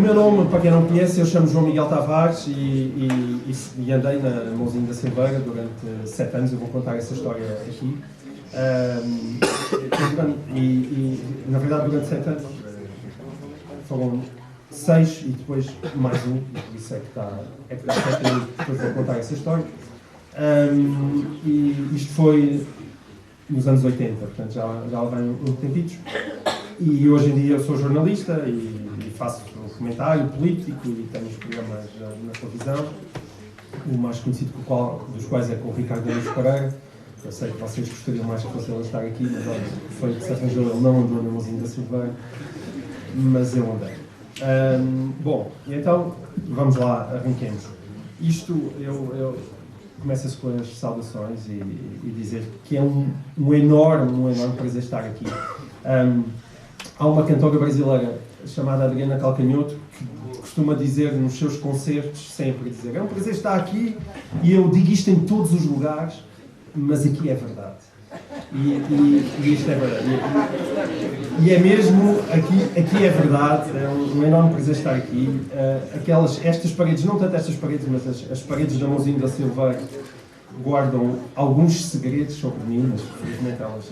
meu nome, para quem não conhece, eu chamo João Miguel Tavares e andei na Mãozinha da Silveira durante 7 anos. Eu vou contar essa história aqui. Na verdade, durante 7 anos foram 6 e depois mais um, e por isso é que está depois vou contar essa história. E isto foi nos anos 80, portanto já vem um tempitos. E hoje em dia eu sou jornalista e faço um comentário político e tenho os programas na televisão. O mais conhecido dos quais é com o Ricardo Araújo Pereira. Eu sei que vocês gostariam mais que fosse ele estar aqui, mas olha, foi que se arranjou, ele não andou na Mãozinha da Silveira, mas eu andei. Bom, então vamos lá, arranquemos. Isto, eu começa-se com as saudações e dizer que é um enorme prazer estar aqui. Há uma cantora brasileira chamada Adriana Calcanhoto que costuma dizer nos seus concertos, sempre dizer: é um prazer estar aqui e eu digo isto em todos os lugares, mas aqui é verdade. E isto é verdade. E é mesmo, aqui é verdade, é um enorme prazer estar aqui. Estas paredes, não tanto estas paredes, mas as paredes da Mãozinha da Silveira guardam alguns segredos sobre mim, mas felizmente elas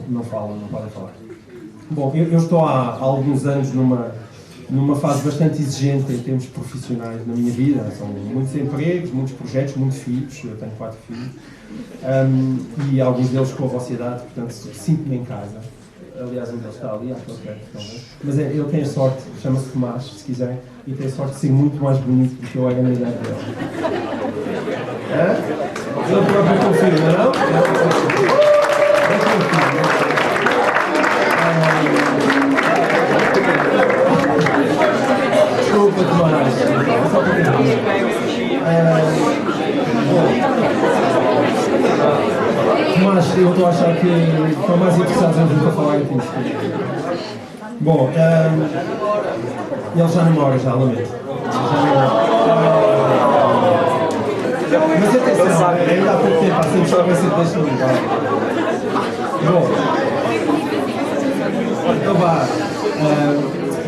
não falam, não podem falar. Bom, eu estou há alguns anos numa fase bastante exigente em termos profissionais na minha vida. São muitos empregos, muitos projetos, muitos filhos. Eu tenho 4 filhos. E alguns deles com a vossa idade, portanto sinto-me em casa. Aliás, um deles está ali, àquele canto também. Mas ele tem a sorte, chama-se Tomás, se quiserem, e tem a sorte de ser muito mais bonito do que eu era na idade dele. Ele próprio confirma, não? Desculpa, Tomás. Só para Tomás, eu estou a achar que estão mais interessados em ouvir para falar em ti. Bom, ele já não mora, já lamento. Mas atenção, ainda há pouco tempo, há sempre experiência deste lugar. Bom, então vá.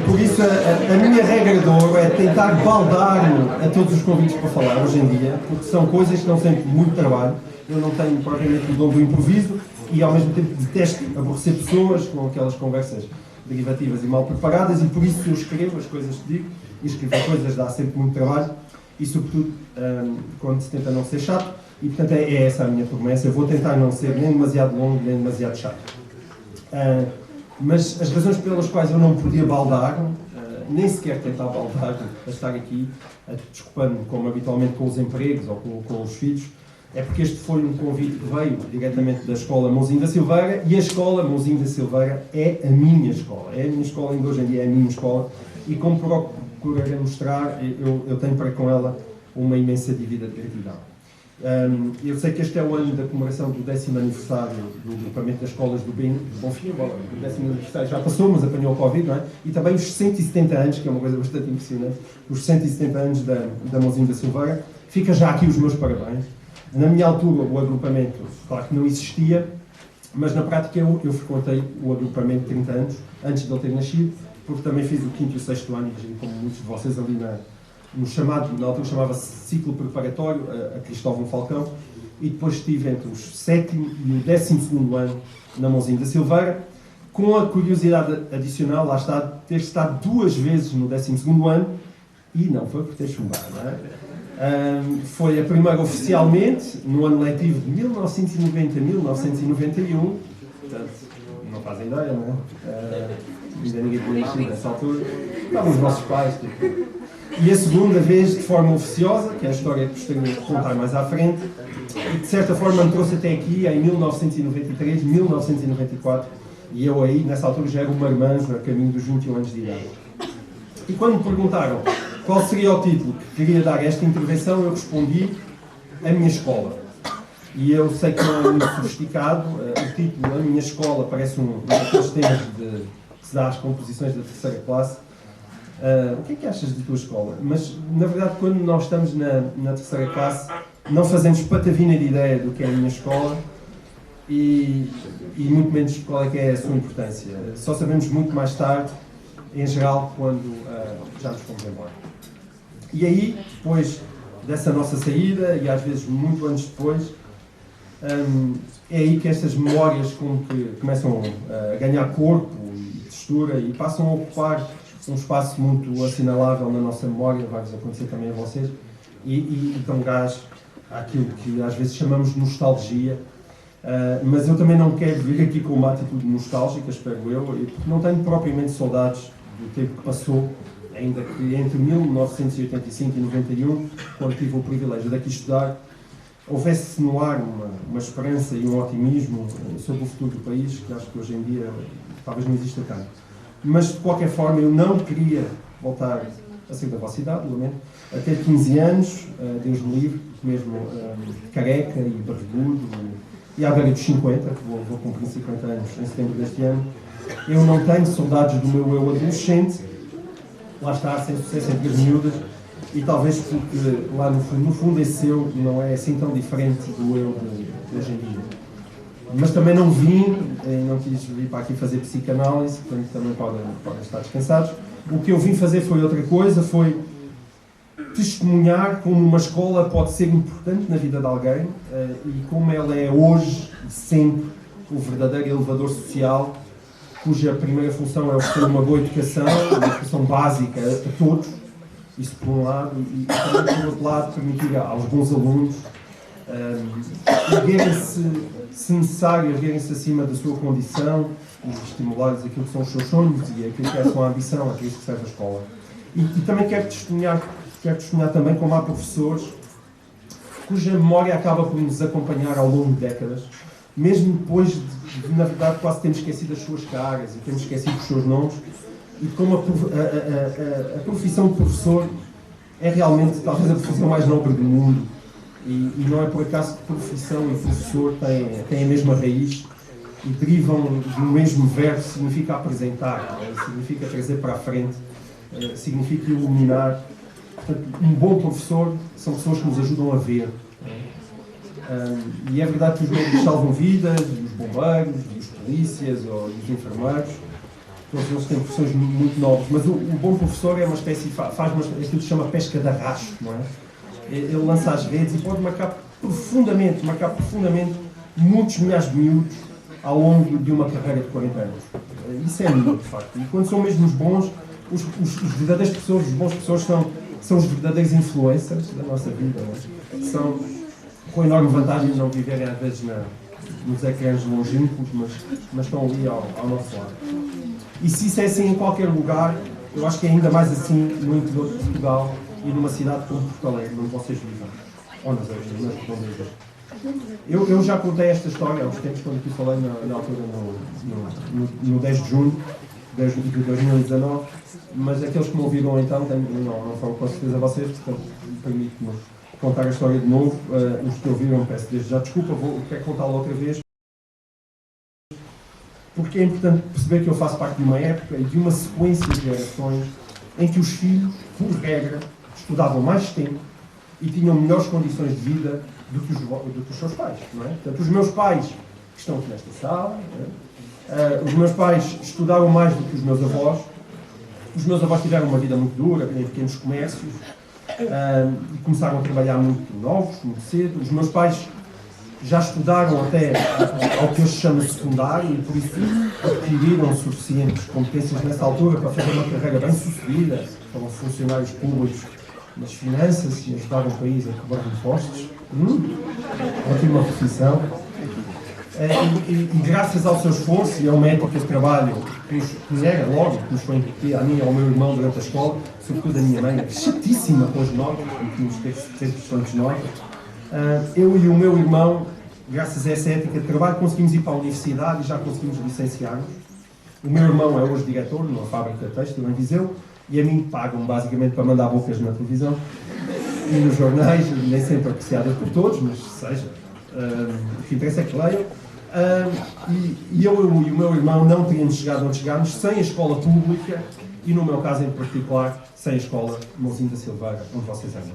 Por isso, a minha regra de ouro é tentar baldar-me a todos os convites para falar hoje em dia, porque são coisas que dão sempre muito trabalho. Eu não tenho propriamente o dom do improviso e, ao mesmo tempo, detesto aborrecer pessoas com aquelas conversas derivativas e mal preparadas, e por isso eu escrevo as coisas que digo, e escrever coisas dá sempre muito trabalho, e sobretudo quando se tenta não ser chato, e portanto é essa a minha promessa. Eu vou tentar não ser nem demasiado longo, nem demasiado chato. Mas as razões pelas quais eu não podia baldar, nem sequer tentar baldar a estar aqui, desculpando-me como habitualmente com os empregos ou com os filhos, é porque este foi um convite que veio diretamente da Escola Mãozinha da Silveira, e a Escola Mãozinha da Silveira é a minha escola. É a minha escola, ainda hoje em dia é a minha escola, e como procurarei mostrar, eu tenho para com ela uma imensa dívida de gratidão. Eu sei que este é o ano da comemoração do 10º aniversário do agrupamento das escolas do Bonfim. O 10º aniversário já passou, mas apanhou o Covid, não é? E também os 170 anos, que é uma coisa bastante impressionante, os 170 anos da Mãozinha da Silveira. Fica já aqui os meus parabéns. Na minha altura, o agrupamento, claro que não existia, mas na prática eu frequentei o agrupamento 30 anos, antes de ele ter nascido, porque também fiz o 5º e o 6º ano, como muitos de vocês ali no chamado, na altura chamava-se ciclo preparatório, a Cristóvão Falcão, e depois estive entre os 7º e o 12º ano na Mãozinha da Silveira, com a curiosidade adicional, lá está, ter estado 2 vezes no 12º ano, e não foi por ter chumbado, não é? Foi a primeira oficialmente, no ano letivo de 1990-1991, portanto, não fazem ideia, não é? Ainda ninguém tinha nascido nessa altura, estavam os nossos pais, tipo. E a segunda vez de forma oficiosa, que é a história que gostaria de contar mais à frente, e de certa forma me trouxe até aqui em 1993, 1994, e eu aí, nessa altura, já era um marmanjo a caminho dos 21 anos de idade. E quando me perguntaram qual seria o título que queria dar a esta intervenção, eu respondi: a minha escola. E eu sei que não é muito sofisticado, o título, a minha escola, parece um daqueles temas que se dá às composições da 3ª classe. O que é que achas da tua escola? Mas, na verdade, quando nós estamos na 3ª classe, não fazemos patavina de ideia do que é a minha escola e muito menos qual é que é a sua importância. Só sabemos muito mais tarde em geral, quando já nos fomos embora. E aí, depois dessa nossa saída, e às vezes muito anos depois, é aí que estas memórias como que começam a ganhar corpo e textura e passam a ocupar um espaço muito assinalável na nossa memória, vai-vos acontecer também a vocês, e dão gás àquilo que às vezes chamamos de nostalgia. Mas eu também não quero vir aqui com uma atitude nostálgica, espero eu, porque não tenho propriamente saudades do tempo que passou, ainda que entre 1985 e 91, quando tive o privilégio de aqui estudar, houvesse no ar uma esperança e um otimismo sobre o futuro do país, que acho que hoje em dia talvez não exista tanto. Mas, de qualquer forma, eu não queria voltar a ser da vossa idade, lamento, a ter 15 anos, Deus me livre, mesmo careca e barrigudo, e à beira dos 50, que vou cumprir 50 anos em setembro deste ano. Eu não tenho saudades do meu eu adolescente, lá está, sem sucesso entre as miúdas, e talvez porque lá no fundo esse eu não é assim tão diferente do eu de hoje em dia. Mas também não quis vir para aqui fazer psicanálise, portanto também podem estar descansados. O que eu vim fazer foi outra coisa, foi testemunhar como uma escola pode ser importante na vida de alguém e como ela é hoje e sempre o verdadeiro elevador social, cuja primeira função é oferecer uma boa educação, uma educação básica a todos, isso por um lado, e também por outro lado permitir aos bons alunos erguerem-se, se necessário, erguerem-se acima da sua condição e estimular-lhes aquilo que são os seus sonhos e aquilo que é a sua ambição, aquilo que serve a escola. E também quero testemunhar também como há professores cuja memória acaba por nos acompanhar ao longo de décadas, mesmo depois de na verdade, quase termos esquecido as suas caras e termos esquecido os seus nomes, e como a profissão de professor é realmente talvez a profissão mais nobre do mundo, e não é por acaso que profissão e professor têm a mesma raiz e derivam do mesmo verbo, significa apresentar, significa trazer para a frente, significa iluminar. Portanto, um bom professor são pessoas que nos ajudam a ver. E é verdade que os médicos salvam vidas, os bombeiros, os polícias ou os enfermeiros, todos eles têm profissões muito nobres, mas o bom professor é uma espécie, faz aquilo que se chama pesca de arrasto, não é? Ele lança as redes e pode marcar profundamente muitos milhares de miúdos ao longo de uma carreira de 40 anos. Isso é muito, de facto. E quando são mesmo os bons, os verdadeiros professores, os bons professores são os verdadeiros influencers da nossa vida, não é? São com enorme vantagem de não viverem às vezes nos ecrãs longínquos, mas estão ali ao nosso lado. E se isso é assim em qualquer lugar, eu acho que é ainda mais assim no interior de Portugal e numa cidade como Porto Alegre, onde vocês vivem, ou nas redondezas. Eu já contei esta história há uns tempos, quando aqui falei na altura, no 10 de junho de 2019, mas aqueles que me ouviram então, não foram com certeza vocês, portanto, permite-me contar a história de novo. Os que ouviram, peço desde já desculpa, quero contá-la outra vez, porque é importante perceber que eu faço parte de uma época e de uma sequência de gerações em que os filhos, por regra, estudavam mais tempo e tinham melhores condições de vida do que os seus pais, não é? Portanto, os meus pais, que estão aqui nesta sala, os meus pais estudaram mais do que os meus avós. Os meus avós tiveram uma vida muito dura, em pequenos comércios, e começaram a trabalhar muito novos, muito cedo. Os meus pais já estudaram até ao que hoje se chama secundário e por isso adquiriram suficientes competências nessa altura para fazer uma carreira bem sucedida. Foram funcionários públicos nas finanças e ajudaram o país a cobrar impostos. Ótima profissão. E graças ao seu esforço e ao método de trabalho que nos foi incutido a mim e ao meu irmão durante a escola, sobretudo a minha mãe, chatíssima com as notas, porque nos teve bastantes notas, eu e o meu irmão, graças a essa ética de trabalho, conseguimos ir para a universidade e já conseguimos licenciar-nos. O meu irmão é hoje diretor numa fábrica de têxtil em Viseu e a mim pagam basicamente para mandar bocas na televisão e nos jornais, nem sempre apreciadas por todos, mas seja, o que interessa é que leiam. E eu e o meu irmão não teríamos chegado onde chegámos sem a escola pública e, no meu caso em particular, sem a escola Mãozinho da Silveira, onde vocês andam.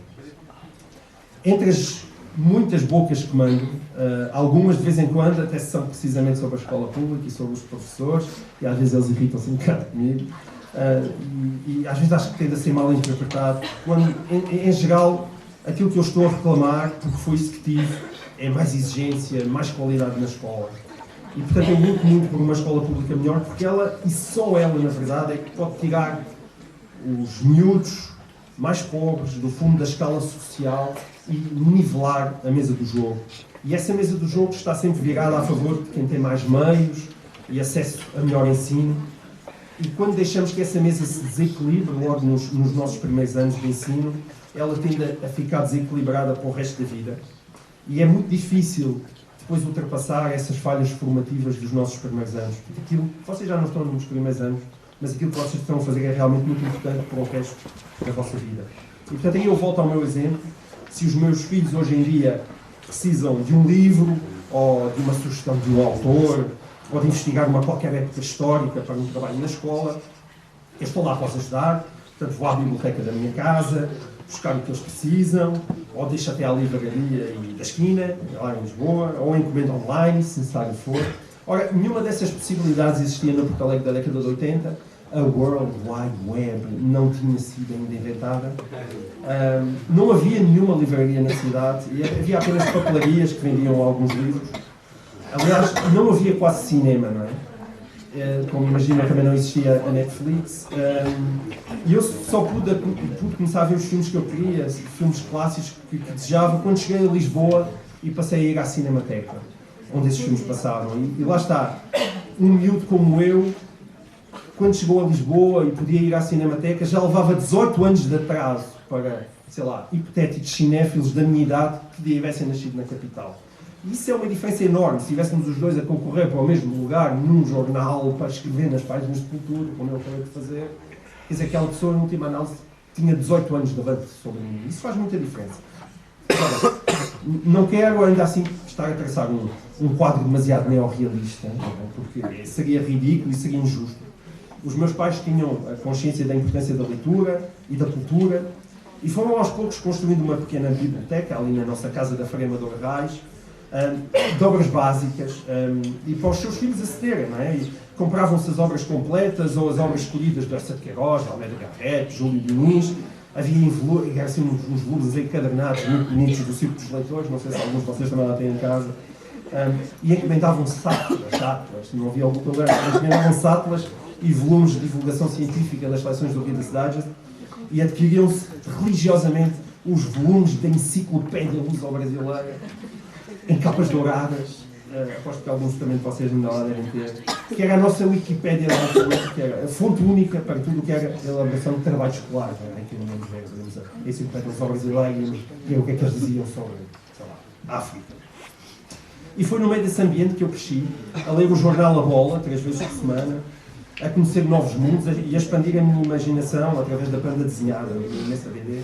Entre as muitas bocas que mando, algumas de vez em quando até são precisamente sobre a escola pública e sobre os professores, e às vezes eles irritam-se um bocado comigo, e às vezes acho que tende a ser mal interpretado, quando, em geral, aquilo que eu estou a reclamar, porque foi isso que tive, é mais exigência, mais qualidade na escola. E, portanto, eu luto muito por uma escola pública melhor, porque ela, e só ela, na verdade, é que pode tirar os miúdos mais pobres do fundo da escala social e nivelar a mesa do jogo. E essa mesa do jogo está sempre virada a favor de quem tem mais meios e acesso a melhor ensino. E quando deixamos que essa mesa se desequilibre logo nos nossos primeiros anos de ensino, ela tende a ficar desequilibrada para o resto da vida. E é muito difícil depois ultrapassar essas falhas formativas dos nossos primeiros anos. Porque aquilo, vocês já não estão nos primeiros anos, mas aquilo que vocês estão a fazer é realmente muito importante para o resto da vossa vida. E portanto aí eu volto ao meu exemplo. Se os meus filhos hoje em dia precisam de um livro, ou de uma sugestão de um autor, ou de investigar uma qualquer época histórica para um trabalho na escola, eu estou lá para os ajudar. Portanto, vou à biblioteca da minha casa, buscar o que eles precisam, ou deixo até à livraria da esquina, lá em Lisboa, ou encomendo online, se necessário for. Ora, nenhuma dessas possibilidades existia no Porto Alegre da década de 80. A World Wide Web não tinha sido ainda inventada. Não havia nenhuma livraria na cidade, e havia apenas papelarias que vendiam alguns livros. Aliás, não havia quase cinema, não é? Como imagina, também não existia a Netflix. E eu só pude começar a ver os filmes que eu queria, filmes clássicos que desejava, quando cheguei a Lisboa e passei a ir à Cinemateca, onde esses filmes passaram. E lá está, um miúdo como eu, quando chegou a Lisboa e podia ir à Cinemateca, já levava 18 anos de atraso para, sei lá, hipotéticos cinéfilos da minha idade que tivessem nascido na capital. Isso é uma diferença enorme. Se estivéssemos os dois a concorrer para o mesmo lugar, num jornal, para escrever nas páginas de cultura, como eu acabei de fazer, quer dizer, aquela pessoa, em última análise, tinha 18 anos de avanço sobre mim. Isso faz muita diferença. Agora, não quero ainda assim estar a traçar um quadro demasiado neorrealista, porque seria ridículo e seria injusto. Os meus pais tinham a consciência da importância da leitura e da cultura e foram aos poucos construindo uma pequena biblioteca ali na nossa casa da Frema do Arraiz, de obras básicas, e para os seus filhos acederem, não é? E compravam-se as obras completas ou as obras escolhidas de Arça de Queiroz, Almeida Garrett, Júlio Diniz. Havia assim, uns volumes encadernados muito bonitos do Círculo dos Leitores, não sei se alguns de vocês também lá têm em casa, e encomendavam-se sátulas, não havia algum problema, mas encomendavam sátulas e volumes de divulgação científica das seleções do Reader's Digest, e adquiriam-se religiosamente os volumes da Enciclopédia Luso-Brasileira, em capas douradas, aposto que alguns também de vocês ainda lá devem ter, que era a nossa Wikipédia, que era a fonte única para tudo o que era a elaboração de trabalho escolar, em que não vemos a Enciclopédia Luso-Brasileira e o que é que eles diziam sobre, sei lá, África. E foi no meio desse ambiente que eu cresci, a ler o jornal A Bola, 3 vezes por semana, a conhecer novos mundos e a expandir a minha imaginação através da banda desenhada, da imensa BD,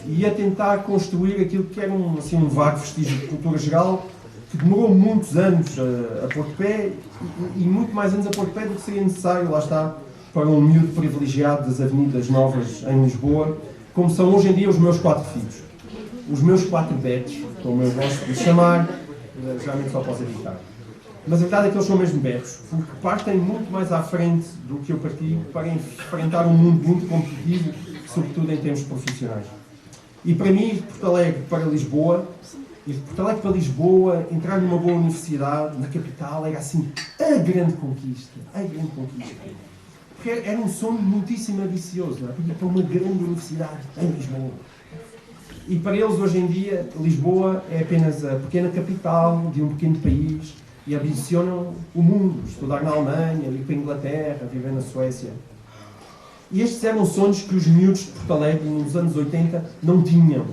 e a tentar construir aquilo que era um vago vestígio de cultura geral, que demorou muitos anos a pôr de pé, e muito mais anos a pôr de pé do que seria necessário, lá está, para um miúdo privilegiado das avenidas novas em Lisboa, como são hoje em dia os meus 4 filhos. Os meus 4 betos, como eu gosto de chamar, geralmente só posso evitar. Mas a verdade é que eles são mesmo betos, porque partem muito mais à frente do que eu parti para enfrentar um mundo muito competitivo, sobretudo em termos profissionais. E para mim, de Porto Alegre para Lisboa, e de Porto Alegre para Lisboa, entrar numa boa universidade, na capital, era assim a grande conquista. A grande conquista. Porque era um sonho muitíssimo ambicioso, não é? Porque para uma grande universidade em Lisboa. E para eles, hoje em dia, Lisboa é apenas a pequena capital de um pequeno país, e ambicionam o mundo, estudar na Alemanha, ir para a Inglaterra, viver na Suécia. E estes eram sonhos que os miúdos de Porto Alegre, nos anos 80, não tinham.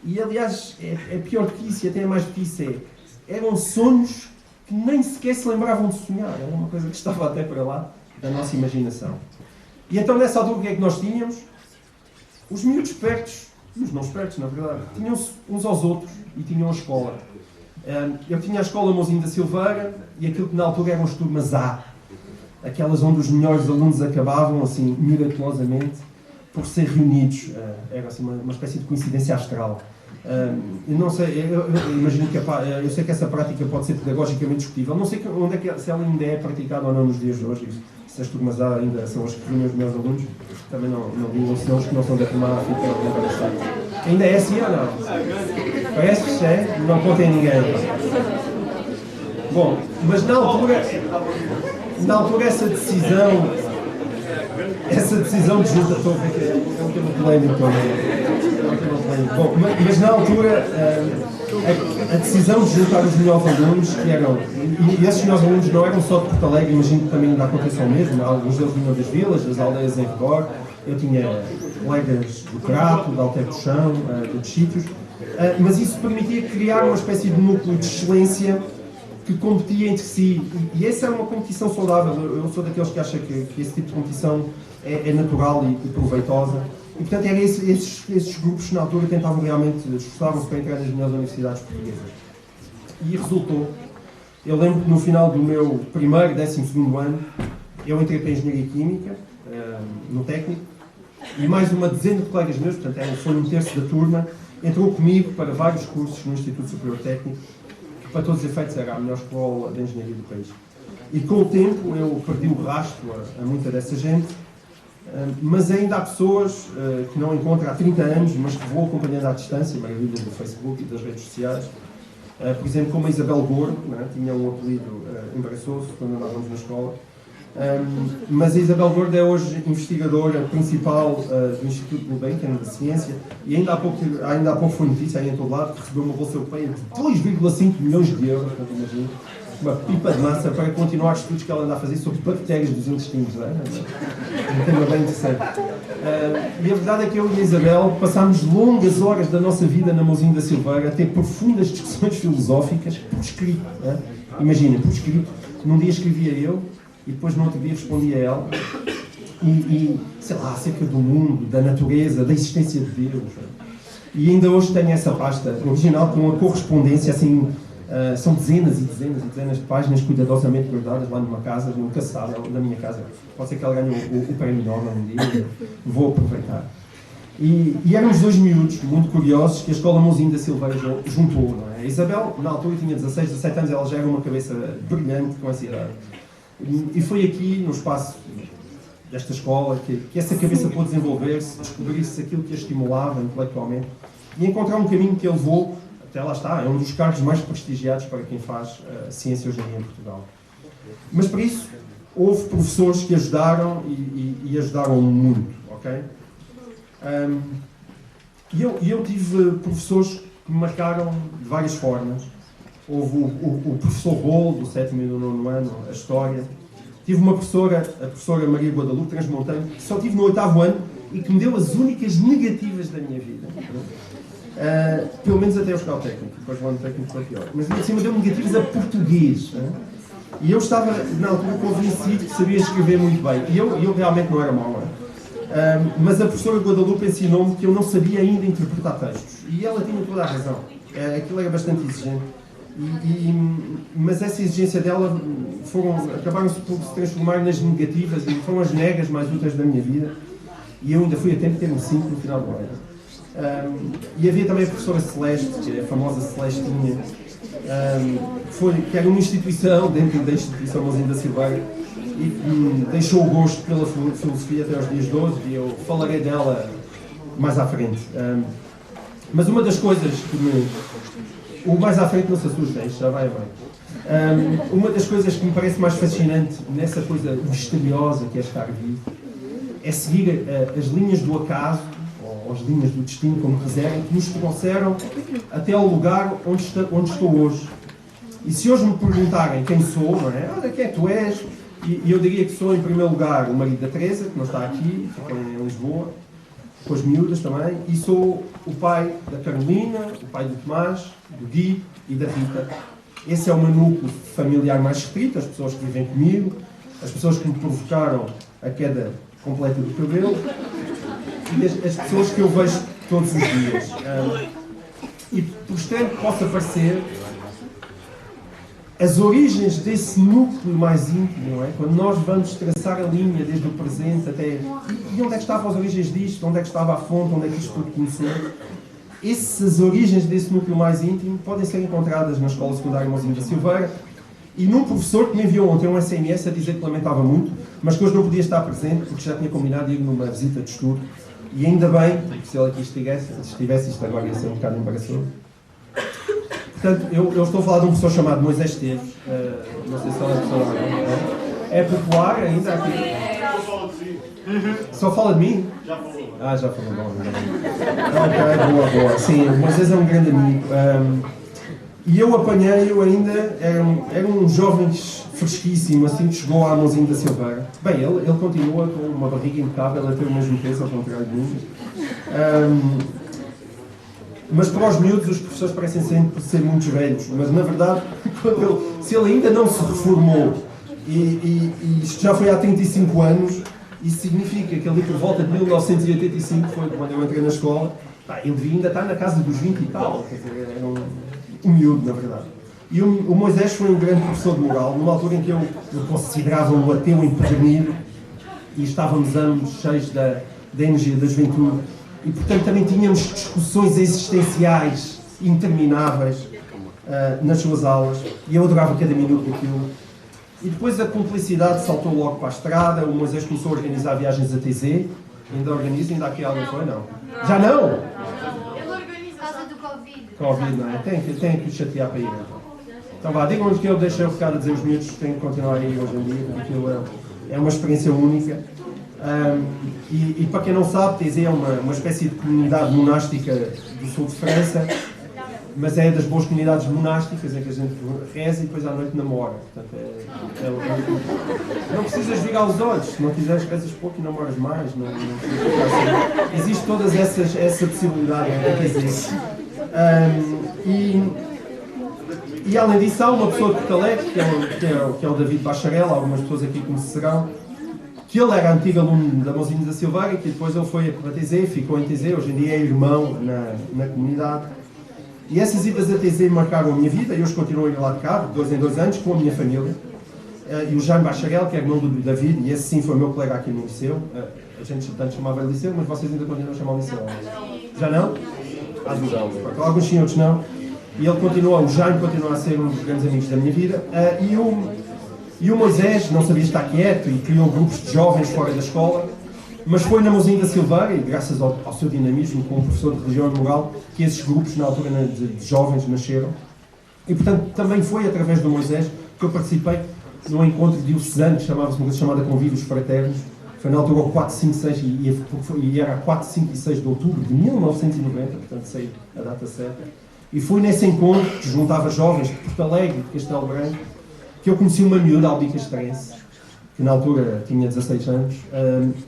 E, aliás, é pior que isso, e até mais do que isso eram sonhos que nem sequer se lembravam de sonhar. Era uma coisa que estava até para lá da nossa imaginação. E então, nessa altura, o que é que nós tínhamos? Os miúdos espertos, os não espertos, na verdade, tinham-se uns aos outros e tinham a escola. Eu tinha a escola Mouzinho da Silveira e aquilo que na altura eram as turmas A, aquelas onde os melhores alunos acabavam, assim, miraculosamente, por ser reunidos. Era assim uma espécie de coincidência astral. Eu não sei, eu imagino que eu sei que essa prática pode ser pedagogicamente discutível. Não sei onde é que, se ela ainda é praticada ou não nos dias de hoje. se as turmas A ainda são as que reúnem os meus alunos, também não digam, senão os que não são da turma A ficam na estar. Ainda é assim ou não? Parece que é, não contem ninguém. Bom, mas na altura essa decisão de junta, estou a ver que é um tema polémico também. Bom, mas na altura a decisão de juntar os melhores alunos, que eram, e esses melhores alunos não eram só de Porto Alegre, imagino que também ainda acontece o mesmo, alguns deles vinham das vilas, das aldeias em redor, eu tinha colegas do Crato, da Alter do Chão, de outros sítios, mas isso permitia criar uma espécie de núcleo de excelência que competia entre si, e essa era uma competição saudável. Eu sou daqueles que acham que esse tipo de competição é natural e proveitosa, e portanto eram esses grupos que na altura tentavam realmente, esforçavam-se para entrar nas melhores universidades portuguesas. E resultou. Eu lembro que no final do meu primeiro e 12º ano, eu entrei para a Engenharia Química, no técnico, e mais uma dezena de colegas meus, portanto foi um terço da turma, entrou comigo para vários cursos no Instituto Superior Técnico, que para todos os efeitos era a melhor escola de engenharia do país. E com o tempo eu perdi o rastro a muita dessa gente, mas ainda há pessoas que não encontro há 30 anos, mas que vou acompanhando à distância, maravilha do Facebook e das redes sociais. Por exemplo, como a Isabel Gordo, tinha um apelido embaraçoso quando andávamos na escola. Mas a Isabel Gordo é hoje investigadora principal do Instituto Gulbenkian de Ciência, e ainda há pouco foi notícia aí em todo lado que recebeu uma bolsa europeia de 2,5 milhões de euros, portanto, imagino, uma pipa de massa para continuar os estudos que ela anda a fazer sobre bactérias dos intestinos, não é? Um tema bem interessante. E a verdade é que eu e a Isabel passámos longas horas da nossa vida na Mãozinha da Silveira a ter profundas discussões filosóficas por escrito. Imagina, por escrito. Num dia escrevia eu, e depois no outro dia respondia ela, e sei lá, acerca do mundo, da natureza, da existência de Deus. E ainda hoje tenho essa pasta original com a correspondência, assim, são dezenas e dezenas e dezenas de páginas cuidadosamente guardadas lá numa casa, nunca se sabe, na minha casa. Pode ser que ela ganhe o prémio Nobel um dia, vou aproveitar. E éramos dois miúdos, muito curiosos, que a Escola Mãozinha da Silveira juntou, não é? A Isabel, na altura, tinha 16, 17 anos, ela já era uma cabeça brilhante com essa idade. E foi aqui, no espaço desta escola, que essa cabeça pôde desenvolver-se, descobrir-se aquilo que a estimulava intelectualmente e encontrar um caminho que ele levou, até lá está, é um dos cargos mais prestigiados para quem faz ciência hoje em dia em Portugal. Mas para isso, houve professores que ajudaram e ajudaram muito, ok? E eu tive professores que me marcaram de várias formas. Houve o professor Rolo, do 7º e do 9º ano, a História. Tive uma professora, a professora Maria Guadalupe Transmontano, que só tive no 8º ano e que me deu as únicas negativas da minha vida. Pelo menos até o final técnico, depois o ano técnico foi pior. Mas em cima deu-me negativas a português. E eu estava, na altura, convencido que sabia escrever muito bem. E eu realmente não era mau. Mas a professora Guadalupe ensinou-me que eu não sabia ainda interpretar textos. E ela tinha toda a razão. Aquilo era bastante exigente. Mas essa exigência dela acabaram-se por se transformar nas negativas e foram as negas mais úteis da minha vida. E eu ainda fui a tempo de ter um 5 no final do ano. E havia também a professora Celeste, que é a famosa Celestinha, que era uma instituição dentro da instituição Mãozinha da Silveira e deixou o gosto pela filosofia até aos dias de hoje, e eu falarei dela mais à frente. Mas uma das coisas que o mais à frente não se assustem, já vai bem. Uma das coisas que me parece mais fascinante nessa coisa misteriosa que é estar vivo é seguir as linhas do acaso, ou as linhas do destino, como quiserem, que nos trouxeram até ao lugar onde estou hoje. E se hoje me perguntarem quem sou, não é? Olha, quem é que tu és? E eu diria que sou, em primeiro lugar, o marido da Teresa, que não está aqui, fica em Lisboa, com as miúdas também, e sou o pai da Carolina, o pai do Tomás, do Gui e da Rita. Esse é o meu núcleo familiar mais restrito, as pessoas que vivem comigo, as pessoas que me provocaram a queda completa do cabelo e as pessoas que eu vejo todos os dias. E por estranho que possa parecer, as origens desse núcleo mais íntimo, não é? Quando nós vamos traçar a linha desde o presente até... E onde é que estavam as origens disto? Onde é que estava a fonte? Onde é que isto tudo começou? Essas origens desse núcleo mais íntimo podem ser encontradas na Escola Secundária Mãozinha da Silveira e num professor que me enviou ontem um SMS a dizer que lamentava muito, mas que hoje não podia estar presente porque já tinha combinado ir numa visita de estudo. E ainda bem, porque se ele aqui estivesse isto agora ia ser um bocado embaraçoso. Portanto, eu estou a falar de um professor chamado Moisés Esteves, não sei se ele é professor é popular ainda aqui. Só fala de mim? Já falou. Ah, já falou, bom. Ok, boa. Sim, o Moisés é um grande amigo. E eu apanhei-o ainda, era um jovem fresquíssimo, assim que chegou à Mãozinha da Silveira. Bem, ele continua com uma barriga impecável, a ter o mesmo peso, ao contrário de mim. Mas para os miúdos, os professores parecem sempre ser muito velhos. Mas, na verdade, se ele ainda não se reformou, e isto já foi há 35 anos, isso significa que ali por volta de 1985, foi quando eu entrei na escola, ele devia ainda estar na casa dos 20 e tal. Quer dizer, era um miúdo, na verdade. E o Moisés foi um grande professor de moral, numa altura em que eu considerava um ateu empedernido, e estávamos ambos cheios da energia da juventude. E, portanto, também tínhamos discussões existenciais intermináveis nas suas aulas. E eu adorava cada minuto daquilo. E depois a cumplicidade saltou logo para a estrada. O Moisés começou a organizar viagens a TZ. Ainda organiza, ainda aqui alguém foi? Não. Já não? Ele organiza por causa do Covid. Covid, não é? Tem que o chatear para ir. Então vá, digam-lhes que eu deixei o recado a dizer aos miúdos que têm que continuar a ir hoje em dia. Aquilo é uma experiência única. E para quem não sabe, TZ é uma espécie de comunidade monástica do sul de França, mas é das boas comunidades monásticas em que a gente reza e depois à noite namora. Portanto, não precisas virar os olhos, se não quiseres rezas pouco e namoras mais. Não existe todas essa possibilidade em TZ. E além disso há uma pessoa de Porto Alegre, que é o David Bacharel, algumas pessoas aqui conhecerão, que ele era antigo aluno da Mãozinha da Silveira e que depois ele foi para a TZ, ficou em TZ, hoje em dia é irmão na comunidade. E essas idas a TZ marcaram a minha vida e hoje continuo a ir lá de cá, de 2 em 2 anos, com a minha família. E o Jaime Bacharel, que é irmão do David, e esse sim foi meu colega aqui no liceu. A gente tanto chamava de liceu, mas vocês ainda continuam a chamar de liceu. Já não? Alguns sim, outros não. E ele continua, o Jaime continua a ser um dos grandes amigos da minha vida. E o Moisés não sabia estar quieto e criou grupos de jovens fora da escola, mas foi na Mãozinha da Silveira, e graças ao seu dinamismo como professor de religião e moral, que esses grupos, na altura de jovens, nasceram. E, portanto, também foi através do Moisés que eu participei num encontro diocesano, que chamava-se uma coisa chamada Convívios Fraternos. Foi na altura o 4, 5, 6, e era 4, 5 e 6 de outubro de 1990, portanto sei a data certa. E foi nesse encontro que juntava jovens de Porto Alegre, de Castelo Branco, que eu conheci uma miúda albicastrense, que na altura tinha 16 anos,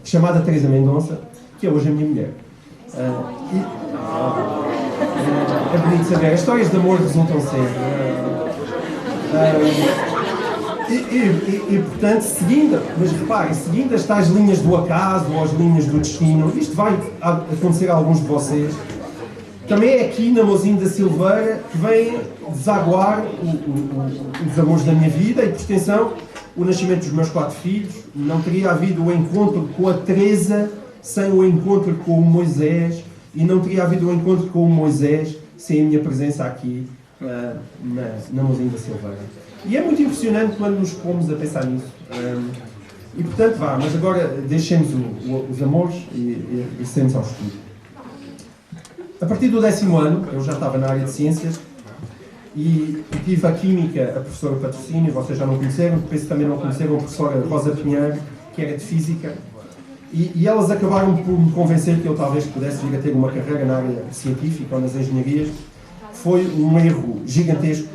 chamada Teresa Mendonça, que é hoje a minha mulher. É bonito saber, as histórias de amor resultam sempre. Portanto, seguindo as tais linhas do acaso ou as linhas do destino, isto vai acontecer a alguns de vocês. Também é aqui na Mãozinha da Silveira que vem desaguar os amores da minha vida e, por extensão, o nascimento dos meus 4 filhos. Não teria havido o encontro com a Teresa sem o encontro com o Moisés, e não teria havido o encontro com o Moisés sem a minha presença aqui na Mãozinha da Silveira. E é muito impressionante quando nos pomos a pensar nisso. E portanto, mas agora deixemos os amores e seguimos ao estudo. A partir do 10º ano, eu já estava na área de ciências e tive a química, a professora Patrocínio, vocês já não conheceram, penso que também não conheceram a professora Rosa Pinheiro, que era de física, e elas acabaram por me convencer que eu talvez pudesse vir a ter uma carreira na área científica ou nas engenharias. Foi um erro gigantesco,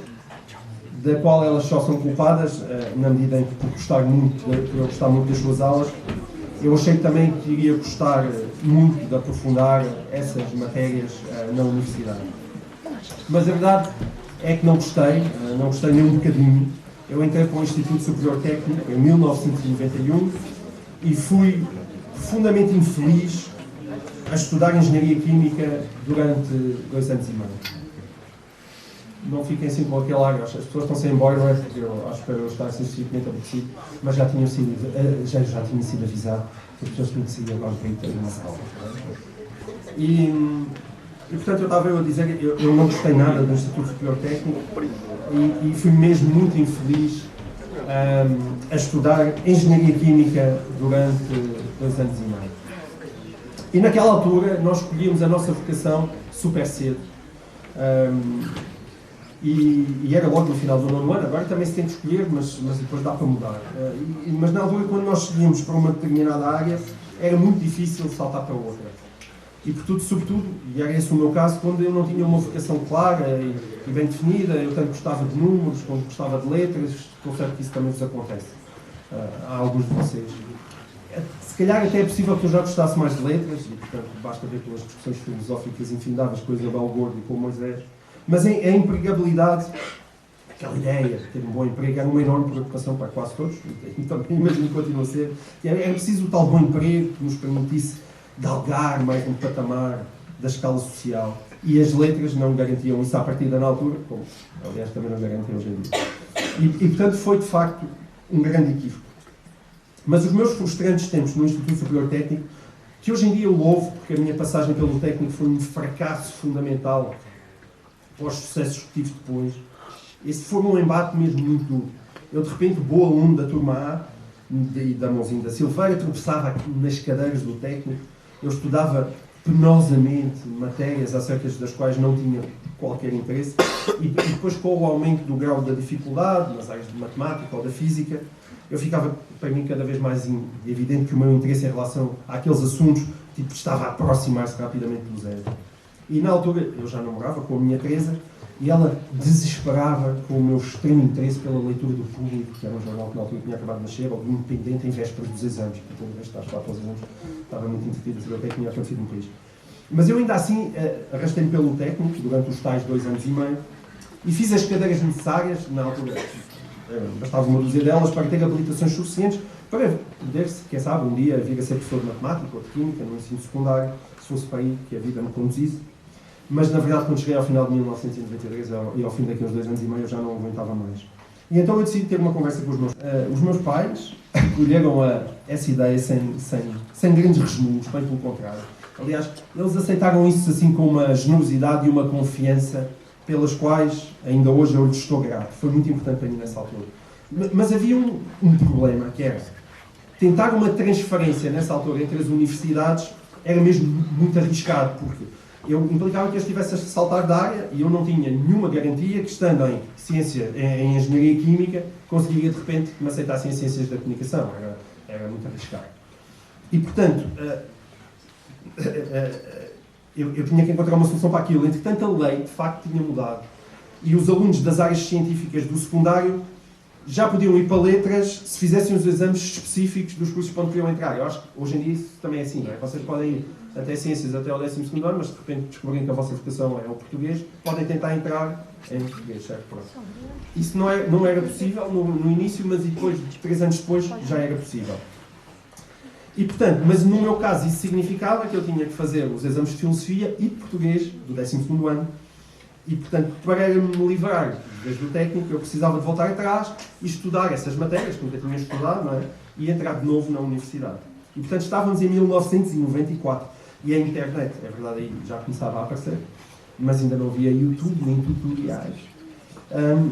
da qual elas só são culpadas, na medida em que, por eu gostar muito das suas aulas, eu achei também que iria gostar muito de aprofundar essas matérias na universidade. Mas a verdade é que não gostei nem um bocadinho. Eu entrei para o Instituto Superior Técnico em 1991 e fui profundamente infeliz a estudar Engenharia Química durante 2 anos e meio. Não fiquem assim com aquele ar, as pessoas estão-se embora, não é porque eu acho que eu estar sensivelmente aborrecido, mas já tinha sido avisado que as pessoas tinham que sair agora para ir ter uma sala. E portanto eu estava a dizer, eu não gostei nada do Instituto Superior Técnico e fui mesmo muito infeliz a estudar Engenharia Química durante 2 anos e meio. E naquela altura nós escolhíamos a nossa vocação super cedo. E era logo no final do 9º ano, agora também se tem que escolher, mas depois dá para mudar. Mas na altura, quando nós seguíamos para uma determinada área, era muito difícil saltar para outra. E sobretudo, e era esse o meu caso, quando eu não tinha uma vocação clara e bem definida, eu tanto gostava de números, quanto gostava de letras, confesso que isso também vos acontece a alguns de vocês. Se calhar até é possível que eu já gostasse mais de letras, e portanto basta ver pelas discussões filosóficas infindáveis com a Isabel Gordo e com o Moisés. Mas a empregabilidade, aquela ideia de ter um bom emprego, era uma enorme preocupação para quase todos, e também imagino que continua a ser. Era preciso o tal bom emprego que nos permitisse galgar mais um patamar da escala social. E as letras não garantiam isso à partida na altura, como aliás também não garantem hoje em dia. E portanto foi de facto um grande equívoco. Mas os meus frustrantes tempos no Instituto Superior Técnico, que hoje em dia eu louvo, porque a minha passagem pelo técnico foi um fracasso fundamental para os sucessos que tive depois. Esse foi um embate mesmo muito duro. Eu, de repente, bom aluno da turma A, da Mãozinha da Silveira, tropeçava nas cadeiras do técnico. Eu estudava penosamente matérias acerca das quais não tinha qualquer interesse. E depois, com o aumento do grau da dificuldade, nas áreas de matemática ou da física, eu ficava, para mim, cada vez mais evidente que o meu interesse em relação àqueles assuntos estava a aproximar-se rapidamente do zero. E na altura eu já namorava com a minha Teresa e ela desesperava com o meu extremo interesse pela leitura do Público, que era um jornal que na altura tinha acabado de nascer, ou do Independente, em vésperas dos exames, porque em vez de estar aos exames, estava muito entretido a saber o que é que tinha acontecido no país. Mas eu ainda assim arrastei-me pelo técnico durante os tais 2 anos e meio e fiz as cadeiras necessárias, na altura bastava uma dúzia delas, para ter habilitações suficientes para poder-se, quem sabe, um dia vir a ser professor de matemática ou de química no ensino secundário, se fosse para aí que a vida me conduzisse. Mas, na verdade, quando cheguei ao final de 1993 e ao fim daqueles 2 anos e meio, eu já não aguentava mais. E então eu decidi ter uma conversa com os meus pais, acolheram essa ideia sem grandes resmunhos, bem pelo contrário. Aliás, eles aceitaram isso assim com uma generosidade e uma confiança pelas quais, ainda hoje, eu lhes estou grato. Foi muito importante para mim nessa altura. Mas havia um problema, que era tentar uma transferência nessa altura entre as universidades era mesmo muito arriscado, porque eu implicava que eu estivesse a saltar da área e eu não tinha nenhuma garantia que, estando em ciência, em engenharia química, conseguiria de repente que me aceitassem em ciências da comunicação. Era muito arriscado. E, portanto, eu tinha que encontrar uma solução para aquilo. Entretanto, a lei, de facto, tinha mudado. E os alunos das áreas científicas do secundário já podiam ir para letras se fizessem os exames específicos dos cursos para onde queriam entrar. Eu acho que hoje em dia isso também é assim, não é? Vocês podem ir até ciências até ao 12º ano, mas de repente descobrirem que a vossa vocação é o português, podem tentar entrar em português, certo? Pronto. Isso não era possível no início, mas depois, 3 anos depois, já era possível. E, portanto, mas no meu caso isso significava que eu tinha que fazer os exames de filosofia e de português do 12º ano. E, portanto, para me livrar desde o técnico, eu precisava de voltar atrás e estudar essas matérias que nunca tinha estudado, não é? E entrar de novo na universidade. E, portanto, estávamos em 1994. E a internet, é verdade, aí já começava a aparecer, mas ainda não havia YouTube nem tutoriais.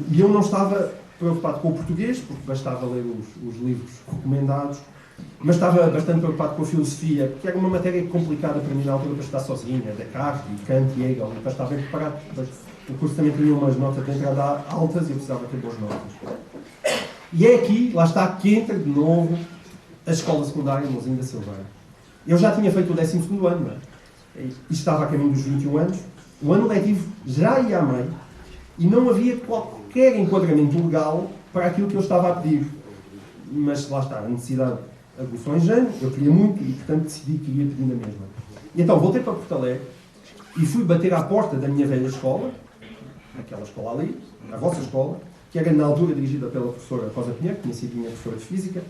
E eu não estava preocupado com o português, porque bastava ler os livros recomendados, mas estava bastante preocupado com a filosofia, que era uma matéria complicada para mim na altura para estudar sozinha, Descartes, Kant e Hegel, e para estar bem preparado. O curso também tinha umas notas de entrada altas e eu precisava ter boas notas. E é aqui, lá está, que entra de novo a escola secundária Mãozinha da Silveira. Eu já tinha feito o 12º ano, não é? E estava a caminho dos 21 anos, o ano letivo já ia a meio e não havia qualquer enquadramento legal para aquilo que eu estava a pedir. Mas lá está, a necessidade aguçou em género, eu queria muito e, portanto, decidi que ia pedir na mesma. E então voltei para Porto Alegre e fui bater à porta da minha velha escola, aquela escola ali, a vossa escola, que era na altura dirigida pela professora Rosa Pinheiro, que tinha sido minha professora de Física,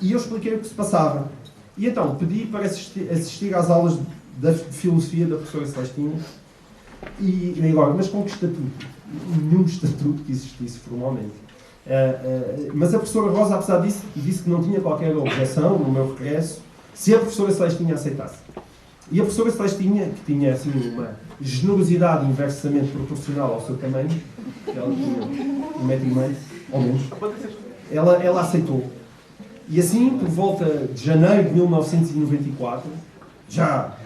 e eu expliquei o que se passava. E então pedi para assistir às aulas de Filosofia da professora Celestina, e agora, mas com que estatuto? Nenhum estatuto que existisse formalmente. Mas a professora Rosa, apesar disso, disse que não tinha qualquer objeção no meu regresso, se a professora Celestina aceitasse. E a professora Celestinha, que tinha assim uma generosidade inversamente proporcional ao seu tamanho, ela tinha 1,5 m, ou menos, ela aceitou. E assim, por volta de janeiro de 1994, já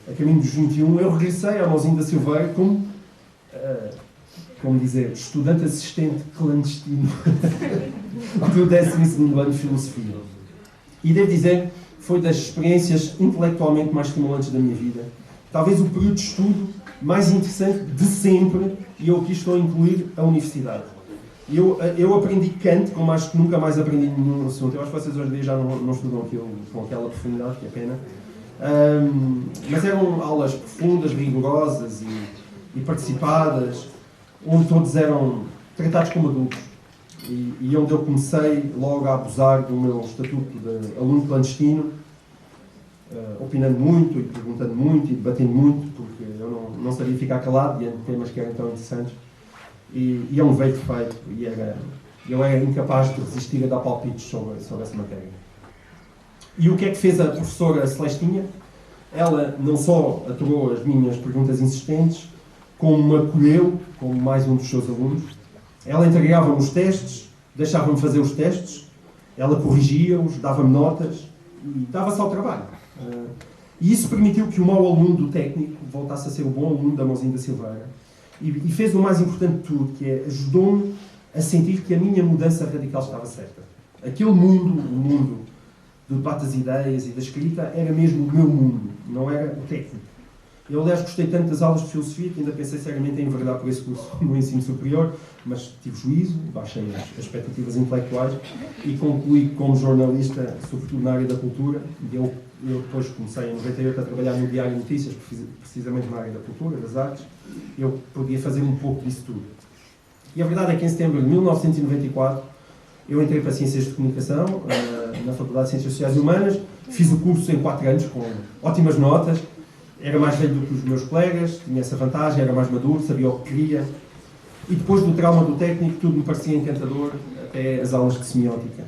a caminho dos 21, eu regressei à Mãozinha da Silveira como dizer, estudante assistente clandestino do 12º ano de Filosofia. E devo dizer, foi das experiências intelectualmente mais estimulantes da minha vida. Talvez o período de estudo mais interessante de sempre, e eu aqui estou a incluir a universidade. Eu aprendi Kant, como acho que nunca mais aprendi nenhum assunto. Eu acho que vocês hoje em dia já não estudam aquilo com aquela profundidade, que é pena. Mas eram aulas profundas, rigorosas e participadas, onde todos eram tratados como adultos. E onde eu comecei logo a abusar do meu estatuto de aluno clandestino, opinando muito e perguntando muito e debatendo muito, porque eu não sabia ficar calado diante de temas que eram tão interessantes. E é um veio feito, e eu era incapaz de resistir a dar palpites sobre essa matéria. E o que é que fez a professora Celestinha? Ela não só aturou as minhas perguntas insistentes, como me acolheu como mais um dos seus alunos. Ela entregava-me os testes, deixava-me fazer os testes, ela corrigia-os, dava-me notas e dava-se ao trabalho. E isso permitiu que o mau aluno do técnico voltasse a ser o bom aluno da Mãozinha da Silveira. E fez o mais importante de tudo, que é ajudou-me a sentir que a minha mudança radical estava certa. Aquele mundo, o mundo do debate das ideias e da escrita, era mesmo o meu mundo, não era o técnico. Eu, aliás, gostei tanto das aulas de filosofia que ainda pensei seriamente em enverdar por esse curso no ensino superior, mas tive juízo, baixei as expectativas intelectuais e concluí como jornalista, sobretudo na área da cultura. E eu depois comecei em 98 a trabalhar no Diário de Notícias, precisamente na área da cultura, das artes. Eu podia fazer um pouco disso tudo. E a verdade é que em setembro de 1994 eu entrei para Ciências de Comunicação, na Faculdade de Ciências Sociais e Humanas, fiz o curso em 4 anos, com ótimas notas. Era mais velho do que os meus colegas, tinha essa vantagem, era mais maduro, sabia o que queria. E depois do trauma do técnico, tudo me parecia encantador, até as aulas de semiótica.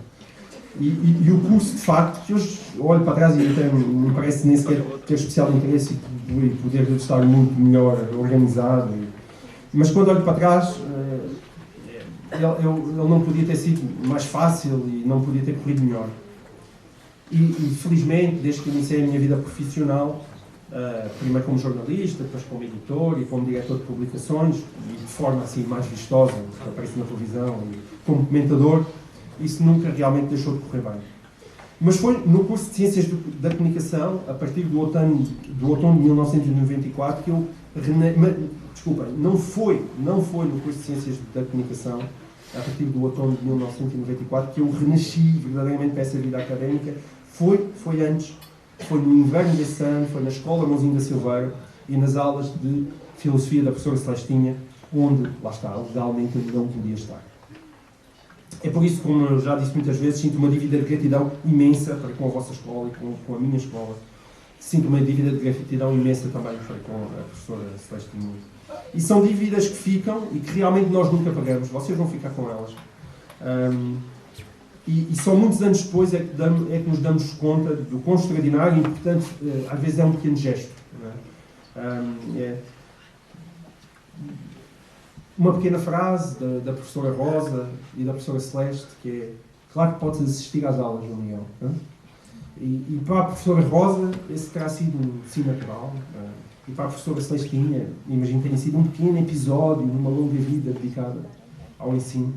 E o curso, de facto, que hoje olho para trás e até me parece nem sequer ter especial interesse e poder estar muito melhor organizado. Mas quando olho para trás, ele não podia ter sido mais fácil e não podia ter corrido melhor. E felizmente, desde que iniciei a minha vida profissional, primeiro como jornalista, depois como editor e como diretor de publicações, e de forma assim mais vistosa, que aparece na televisão, e como comentador, isso nunca realmente deixou de correr bem. Mas foi no curso de Ciências da Comunicação, a partir do outono de 1994, que eu... não foi no curso de Ciências da Comunicação, a partir do outono de 1994, que eu renasci verdadeiramente para essa vida académica. Foi antes. Foi no inverno desse ano, foi na Escola Mãozinha da Silveira e nas aulas de Filosofia da professora Celestinha, onde, lá está, legalmente eu não podia estar. É por isso, como eu já disse muitas vezes, sinto uma dívida de gratidão imensa para com a vossa escola e com a minha escola. Sinto uma dívida de gratidão imensa também para com a professora Celestinha. E são dívidas que ficam e que realmente nós nunca pagamos, vocês vão ficar com elas. E só muitos anos depois é que nos damos conta do quão extraordinário e, portanto, às vezes é um pequeno gesto. Não é? Uma pequena frase da professora Rosa e da professora Celeste, que é: claro que podes assistir às aulas, João Miguel. E para a professora Rosa, esse terá sido um sim natural. E para a professora Celestinha, imagino que tenha sido um pequeno episódio numa longa vida dedicada ao ensino.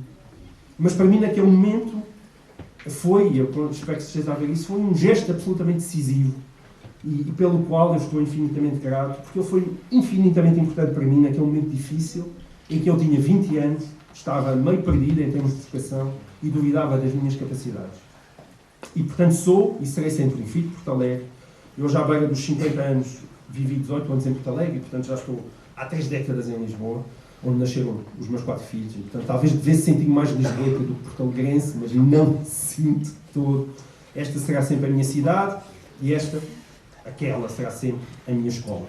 Mas para mim, naquele momento, foi, eu espero que se esteja a ver isso, foi um gesto absolutamente decisivo e pelo qual eu estou infinitamente grato, porque ele foi infinitamente importante para mim naquele momento difícil em que eu tinha 20 anos, estava meio perdido em termos de educação e duvidava das minhas capacidades. E portanto sou e serei sempre um filho de Porto Alegre. Eu já à beira dos 50 anos vivi 18 anos em Porto Alegre e portanto já estou há 3 décadas em Lisboa, onde nasceram os meus 4 filhos. E, portanto, talvez devesse sentir mais lisboeta do que porto-alegrense, mas não sinto todo. Esta será sempre a minha cidade e aquela será sempre a minha escola.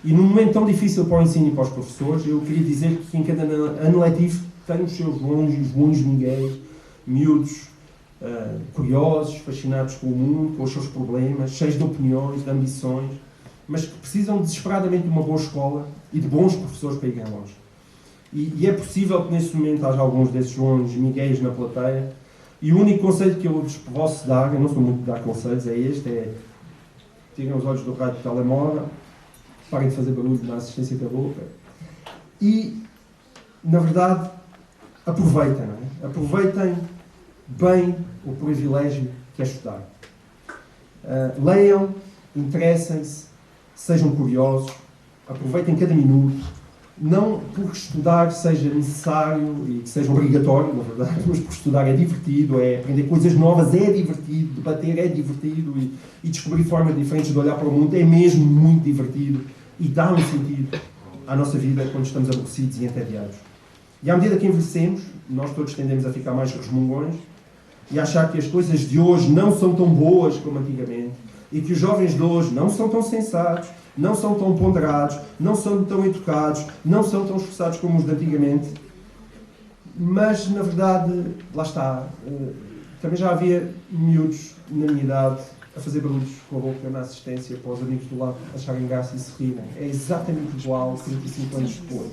E num momento tão difícil para o ensino e para os professores, eu queria dizer que em cada ano letivo tem os seus bons Miguéis, miúdos, curiosos, fascinados com o mundo, com os seus problemas, cheios de opiniões, de ambições, mas que precisam desesperadamente de uma boa escola e de bons professores para irem longe. E é possível que neste momento haja alguns desses Joões Miguéis na plateia, e o único conselho que eu lhes posso dar, eu não sou muito de dar conselhos, é este, tirem os olhos do raio do telemóvel, parem de fazer barulho na assistência da boca, e, na verdade, aproveitem, não é? Aproveitem bem o privilégio que é estudar. Leiam, interessem-se, sejam curiosos, aproveitem cada minuto, não porque estudar seja necessário e que seja obrigatório, na verdade, mas porque estudar é divertido, é aprender coisas novas é divertido, debater é divertido e descobrir formas diferentes de olhar para o mundo é mesmo muito divertido e dá um sentido à nossa vida quando estamos aborrecidos e entediados. E à medida que envelhecemos, nós todos tendemos a ficar mais resmungões e a achar que as coisas de hoje não são tão boas como antigamente e que os jovens de hoje não são tão sensatos, não são tão ponderados, não são tão educados, não são tão esforçados como os de antigamente. Mas, na verdade, lá está. Também já havia miúdos na minha idade a fazer barulhos com a boca na assistência para os amigos do lado acharem graça e se rirem. É exatamente igual 35 anos depois.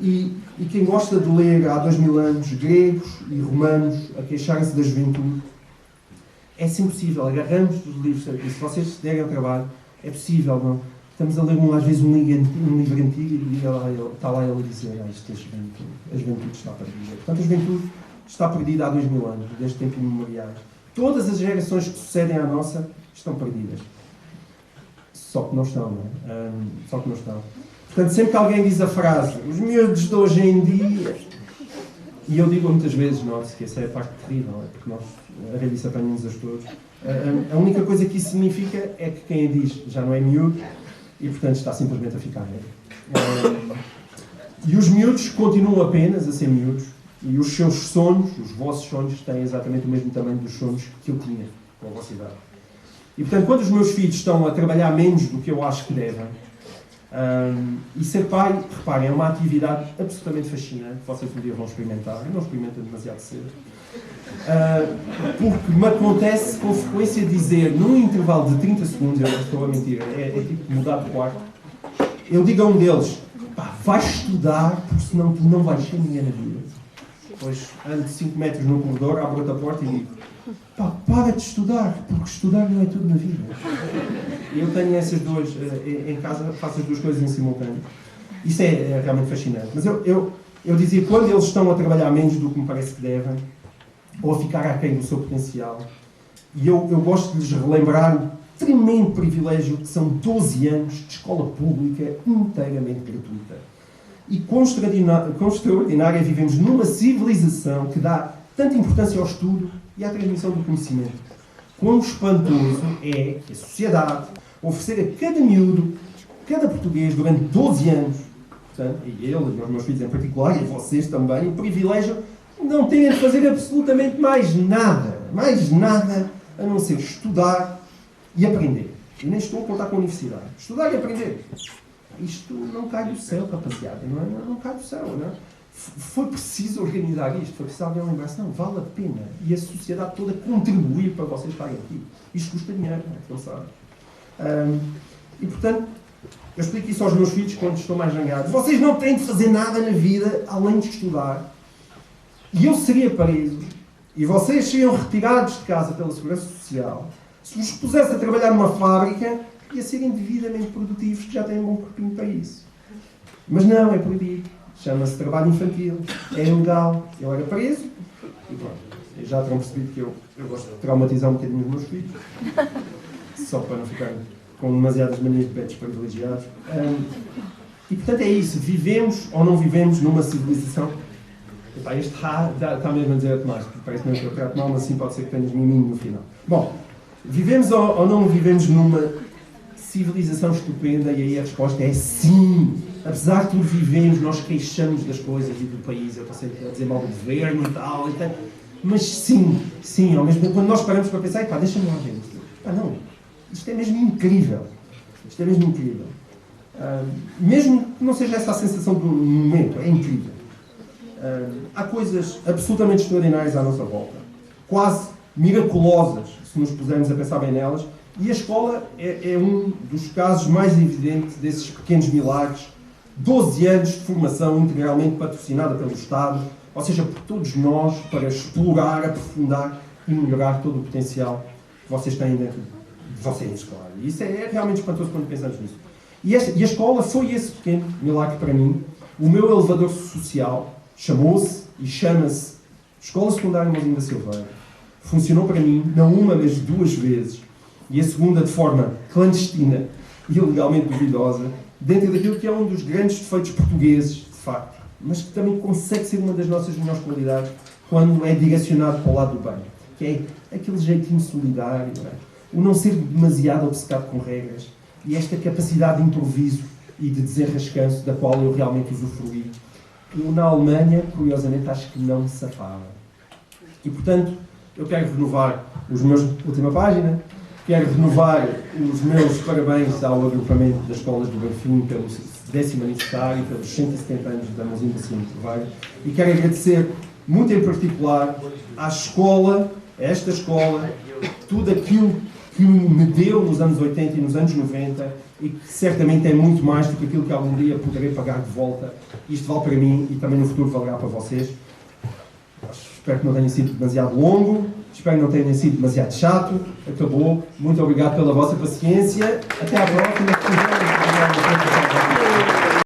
E quem gosta de ler há 2000 anos gregos e romanos a queixarem-se da juventude, é sempre possível. Agarramos os livros, e se vocês se derem ao trabalho, é possível, não? Estamos a ler às vezes um livro antigo e está lá ele a dizer isto é juventude. A juventude está perdida. Portanto, a juventude está perdida há 2000 anos, desde tempos imemoriais. Todas as gerações que sucedem à nossa estão perdidas. Só que não estão, não é? Só que não estão. Portanto, sempre que alguém diz a frase os miúdos de hoje em dia, e eu digo muitas vezes, note-se que essa é a parte terrível, é porque nós, a velhice apanha-nos a todos. A única coisa que isso significa é que quem a diz já não é miúdo e, portanto, está simplesmente a ficar velho. E os miúdos continuam apenas a ser miúdos e os seus sonhos, os vossos sonhos, têm exatamente o mesmo tamanho dos sonhos que eu tinha com a vossa idade. E, portanto, quando os meus filhos estão a trabalhar menos do que eu acho que devem, e ser pai, reparem, é uma atividade absolutamente fascinante, vocês um dia vão experimentar, eu não experimento demasiado cedo, porque me acontece com frequência dizer, num intervalo de 30 segundos, eu não estou a mentir, é tipo mudar de quarto, eu digo a um deles, pá, vai estudar, porque senão tu não vais ser ninguém na vida. Depois ando 5 metros no corredor, abro a porta e digo, pá, para de estudar, porque estudar não é tudo na vida. Eu tenho essas duas, em casa faço as duas coisas em simultâneo. Isso é realmente fascinante. Mas eu dizia, quando eles estão a trabalhar menos do que me parece que devem, ou a ficar aquém do seu potencial, e eu gosto de lhes relembrar o tremendo privilégio que são 12 anos de escola pública inteiramente gratuita. E quão extraordinária vivemos numa civilização que dá tanta importância ao estudo e à transmissão do conhecimento. Quão espantoso é a sociedade oferecer a cada miúdo, cada português, durante 12 anos, portanto, e ele, e os meus filhos em particular, e vocês também, o privilégio de não terem de fazer absolutamente mais nada a não ser estudar e aprender. E nem estou a contar com a universidade. Estudar e aprender. Isto não cai do céu, rapaziada, não é? Não cai do céu, não é? Foi preciso organizar isto, foi preciso alguém lembrar-se, não, vale a pena. E a sociedade toda contribuir para vocês estarem aqui. Isto custa dinheiro, não sabe? E, portanto, eu explico isso aos meus filhos quando estou mais zangados. Vocês não têm de fazer nada na vida além de estudar. E eu seria preso, e vocês seriam retirados de casa pela Segurança Social, se vos pusesse a trabalhar numa fábrica e a serem devidamente produtivos, que já têm um bom corpinho para isso. Mas não, é proibido. Chama-se trabalho infantil. É ilegal. Eu era preso. E pronto. Já terão percebido que eu gosto de traumatizar um bocadinho os meus filhos. Só para não ficar com demasiadas manias de petos privilegiados. E portanto é isso. Vivemos ou não vivemos numa civilização. Epá, este está mesmo a dizer a Tomás, porque parece mesmo que eu quero tomar, mas assim pode ser que tenhas miminho no final. Bom, vivemos ou não vivemos numa civilização estupenda? E aí a resposta é sim. Apesar de tudo vivemos, nós queixamos das coisas e do país, eu estou sempre a dizer mal do governo e tal, mas sim, ao mesmo tempo, quando nós paramos para pensar, deixa-me lá ver isto. Não, isto é mesmo incrível. Mesmo que não seja essa a sensação do momento, é incrível. Há coisas absolutamente extraordinárias à nossa volta, quase miraculosas, se nos pusermos a pensar bem nelas, E a escola é um dos casos mais evidentes desses pequenos milagres. 12 anos de formação integralmente patrocinada pelo Estado, ou seja, por todos nós, para explorar, aprofundar e melhorar todo o potencial que vocês têm dentro de vocês, claro. E isso é realmente espantoso quando pensamos nisso. E a escola foi esse pequeno milagre para mim. O meu elevador social chamou-se e chama-se Escola Secundária Mãozinho da Silveira. Funcionou para mim, não uma, mas 2 vezes. E a segunda de forma clandestina e ilegalmente duvidosa, dentro daquilo que é um dos grandes defeitos portugueses, de facto, mas que também consegue ser uma das nossas melhores qualidades quando é direcionado para o lado do bem, que é aquele jeitinho solidário, não é? O não ser demasiado obcecado com regras e esta capacidade de improviso e de desenrascanço da qual eu realmente usufruí. Eu, na Alemanha, curiosamente, acho que não me safava. E, portanto, eu quero renovar os meus... Última página. Quero renovar os meus parabéns ao agrupamento das escolas do Garfim pelo 10º aniversário, pelos 170 anos da Mãozinha da Silveira. E quero agradecer, muito em particular, à escola, a esta escola, tudo aquilo que me deu nos anos 80 e nos anos 90 e que certamente é muito mais do que aquilo que algum dia poderei pagar de volta. Isto vale para mim e também no futuro valerá para vocês. Espero que não tenha sido demasiado longo, espero que não tenha sido demasiado chato. Acabou. Muito obrigado pela vossa paciência. Até à próxima.